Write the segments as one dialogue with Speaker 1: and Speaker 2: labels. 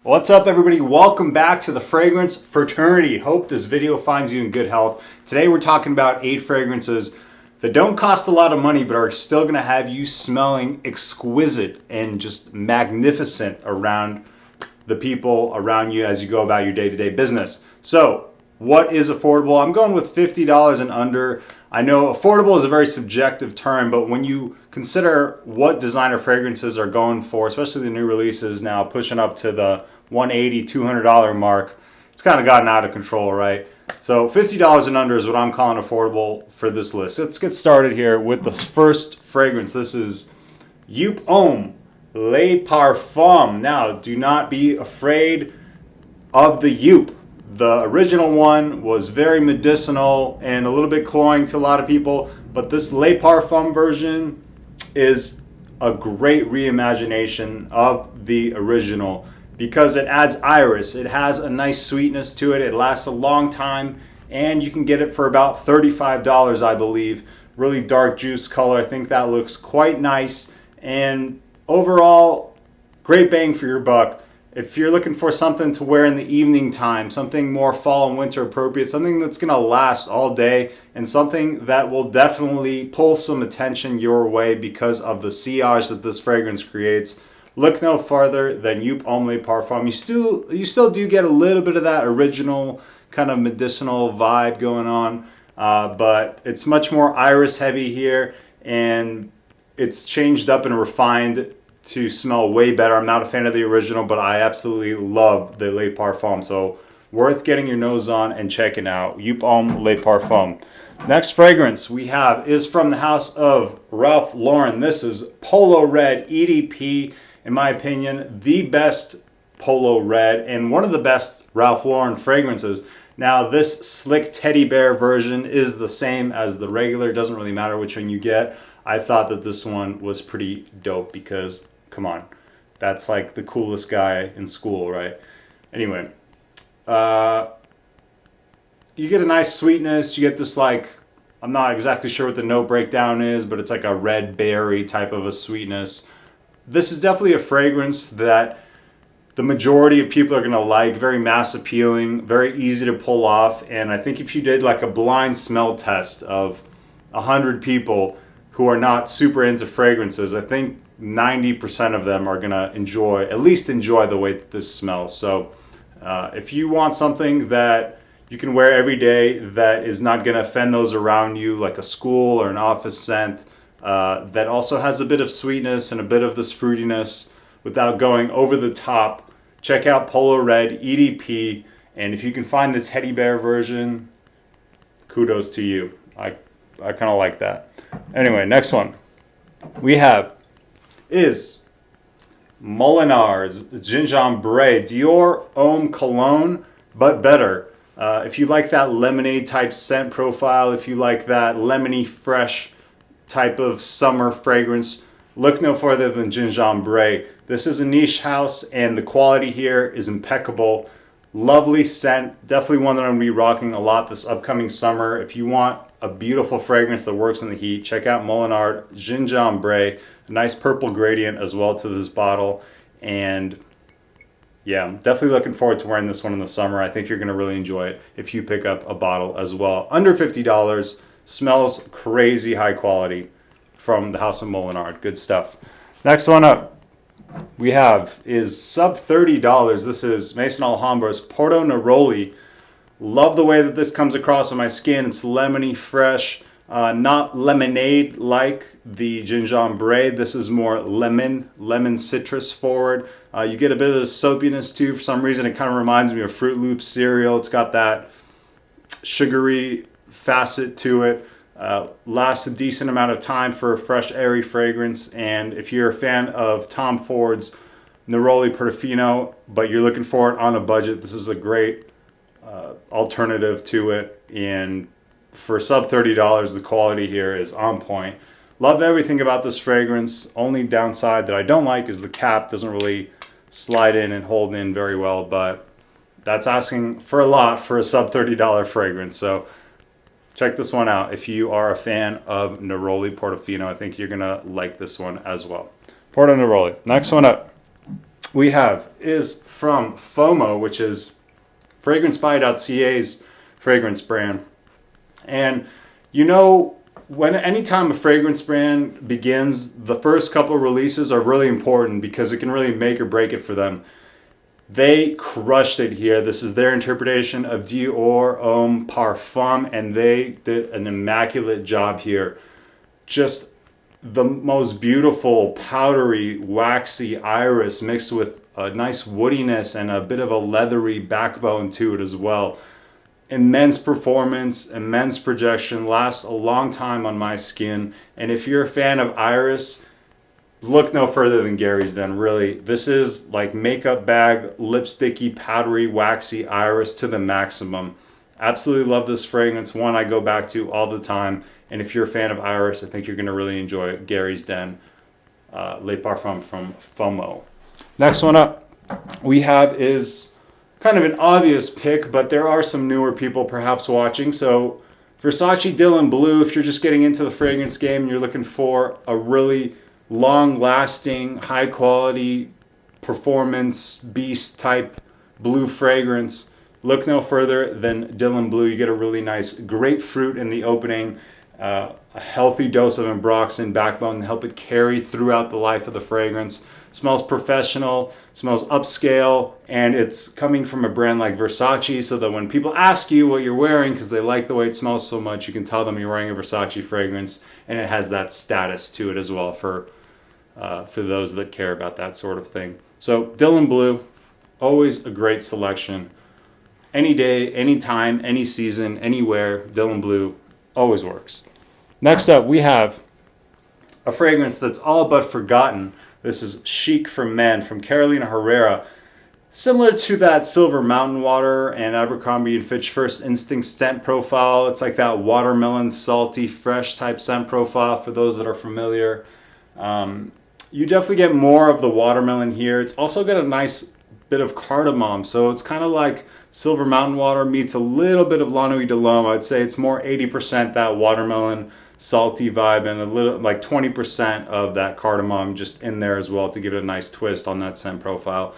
Speaker 1: What's up, everybody? Welcome back to the Fragrance Fraternity. Hope this video finds you in good health. Today we're talking about 8 fragrances that don't cost a lot of money but are still going to have you smelling exquisite and just magnificent around the people around you as you go about your day-to-day business. So, what is affordable? I'm going with $50 and under. I know affordable is a very subjective term, but when you consider what designer fragrances are going for, especially the new releases now pushing up to the $180, $200 mark, it's kind of gotten out of control, right? So $50 and under is what I'm calling affordable for this list. Let's get started here with the first fragrance. This is Joop Homme Le Parfum. Now, do not be afraid of the Joop. The original one was very medicinal and a little bit cloying to a lot of people, but this Le Parfum version is a great reimagination of the original because it adds iris. It has a nice sweetness to it. It lasts a long time, and you can get it for about $35, I believe. Really dark juice color. I think that looks quite nice, and overall, great bang for your buck. If you're looking for something to wear in the evening time, something more fall and winter appropriate, something that's going to last all day, and something that will definitely pull some attention your way because of the sillage that this fragrance creates, look no farther than Joop Homme Le Parfum. You still do get a little bit of that original kind of medicinal vibe going on, but it's much more iris heavy here, and it's changed up and refined to smell way better. I'm not a fan of the original, but I absolutely love the Le Parfum. So worth getting your nose on and checking out. Joop Homme Le Parfum. Next fragrance we have is from the house of Ralph Lauren. This is Polo Red EDP. In my opinion, the best Polo Red and one of the best Ralph Lauren fragrances. Now, this slick teddy bear version is the same as the regular. It doesn't really matter which one you get. I thought that this one was pretty dope because, come on, that's like the coolest guy in school, right? Anyway, you get a nice sweetness. You get this, like, I'm not exactly sure what the note breakdown is, but it's like a red berry type of a sweetness. This is definitely a fragrance that the majority of people are going to like. Very mass appealing, very easy to pull off. And I think if you did like a blind smell test of 100 people who are not super into fragrances, I think 90% of them are going to at least enjoy the way that this smells. So if you want something that you can wear every day that is not going to offend those around you, like a school or an office scent, that also has a bit of sweetness and a bit of this fruitiness without going over the top, check out Polo Red EDP. And if you can find this teddy bear version, kudos to you. I kind of like that. Anyway, next one we have is Molinard Gingembre Dior Homme Cologne, but better. If you like that lemonade type scent profile, if you like that lemony fresh type of summer fragrance, look no further than Gingembre. This is a niche house, and the quality here is impeccable. Lovely scent. Definitely one that I'm going to be rocking a lot this upcoming summer. If you want a beautiful fragrance that works in the heat, check out Molinard Gingembre. A nice purple gradient as well to this bottle. And yeah, I'm definitely looking forward to wearing this one in the summer. I think you're going to really enjoy it if you pick up a bottle as well. Under $50. Smells crazy high quality from the house of Molinard. Good stuff. Next one up we have is sub $30. This is Maison Alhambra's Porto Neroli. Love the way that this comes across on my skin. It's lemony fresh, not lemonade like the Gingembre. This is more lemon citrus forward. You get a bit of the soapiness too. For some reason, it kind of reminds me of Fruit Loops cereal. It's got that sugary facet to it. Lasts a decent amount of time for a fresh, airy fragrance. And if you're a fan of Tom Ford's Neroli Portofino, but you're looking for it on a budget, this is a great alternative to it. And for sub $30, the quality here is on point. Love everything about this fragrance. Only downside that I don't like is the cap doesn't really slide in and hold in very well, but that's asking for a lot for a sub $30 fragrance. So check this one out if you are a fan of Neroli Portofino. I think you're going to like this one as well. Porto Neroli. Next one up we have is from FOMO, which is FragranceBuy.ca's fragrance brand. And you know, anytime a fragrance brand begins, the first couple releases are really important because it can really make or break it for them. They crushed it here. This is their interpretation of Dior Homme Parfum, and they did an immaculate job here. Just the most beautiful, powdery, waxy iris mixed with a nice woodiness and a bit of a leathery backbone to it as well. Immense performance, immense projection, lasts a long time on my skin. And if you're a fan of iris, look no further than Gary's Den, really. This is like makeup bag, lipsticky, powdery, waxy iris to the maximum. Absolutely love this fragrance. One I go back to all the time. And if you're a fan of iris, I think you're going to really enjoy Gary's Den Les Parfums from FOMO. Next one up we have is kind of an obvious pick, but there are some newer people perhaps watching. So Versace Dylan Blue, if you're just getting into the fragrance game and you're looking for a really long-lasting, high-quality performance beast type blue fragrance, look no further than Dylan Blue. You get a really nice grapefruit in the opening, a healthy dose of ambroxan backbone to help it carry throughout the life of the fragrance. Smells professional, smells upscale, and it's coming from a brand like Versace, so that when people ask you what you're wearing because they like the way it smells so much, you can tell them you're wearing a Versace fragrance, and it has that status to it as well for those that care about that sort of thing. So Dylan Blue, always a great selection. Any day, any time, any season, anywhere, Dylan Blue always works. Next up, we have a fragrance that's all but forgotten. This is Chic for Men from Carolina Herrera. Similar to that Silver Mountain Water and Abercrombie & Fitch First Instinct scent profile. It's like that watermelon, salty, fresh type scent profile for those that are familiar. You definitely get more of the watermelon here. It's also got a nice bit of cardamom, so it's kind of like Silver Mountain Water meets a little bit of La Nuit de l'Homme. I'd say it's more 80% that watermelon salty vibe and a little like 20% of that cardamom just in there as well to give it a nice twist on that scent profile.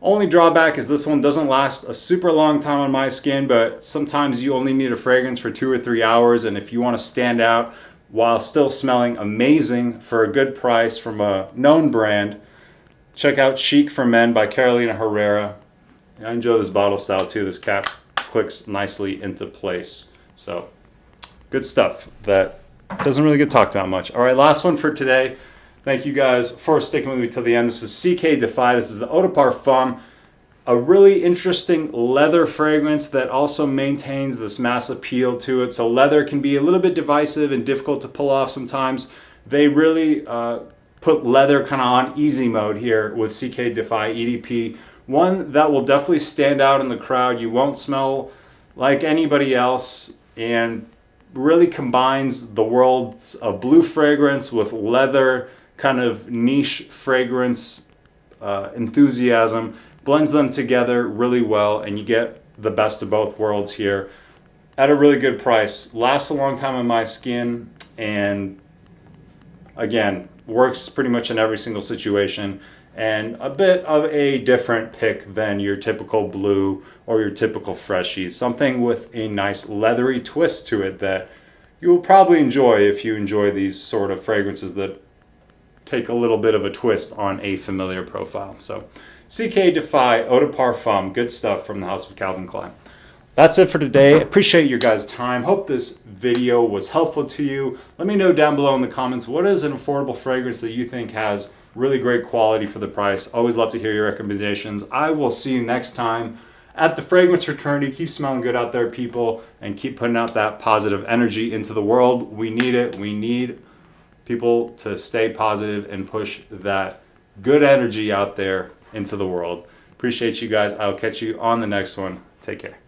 Speaker 1: Only drawback is this one doesn't last a super long time on my skin, but sometimes you only need a fragrance for 2 or 3 hours, and if you want to stand out while still smelling amazing for a good price from a known brand, check out Chic for Men by Carolina Herrera. I enjoy this bottle style too. This cap clicks nicely into place. So good stuff that doesn't really get talked about much. All right, last one for today. Thank you guys for sticking with me till the end. This is CK Defy. This is the Eau de Parfum. A really interesting leather fragrance that also maintains this mass appeal to it. So leather can be a little bit divisive and difficult to pull off sometimes. They really put leather kind of on easy mode here with CK Defy EDP. One that will definitely stand out in the crowd. You won't smell like anybody else, and really combines the worlds of blue fragrance with leather, kind of niche fragrance enthusiasm, blends them together really well, and you get the best of both worlds here at a really good price. Lasts a long time on my skin, and again, works pretty much in every single situation, and a bit of a different pick than your typical blue or your typical freshie. Something with a nice leathery twist to it that you will probably enjoy if you enjoy these sort of fragrances that take a little bit of a twist on a familiar profile. So CK Defy Eau de Parfum, good stuff from the House of Calvin Klein. That's it for today. Appreciate your guys' time. Hope this video was helpful to you. Let me know down below in the comments, what is an affordable fragrance that you think has really great quality for the price? Always love to hear your recommendations. I will see you next time at the Fragrance Fraternity. Keep smelling good out there, people, and keep putting out that positive energy into the world. We need it. We need people to stay positive and push that good energy out there into the world. Appreciate you guys. I'll catch you on the next one. Take care.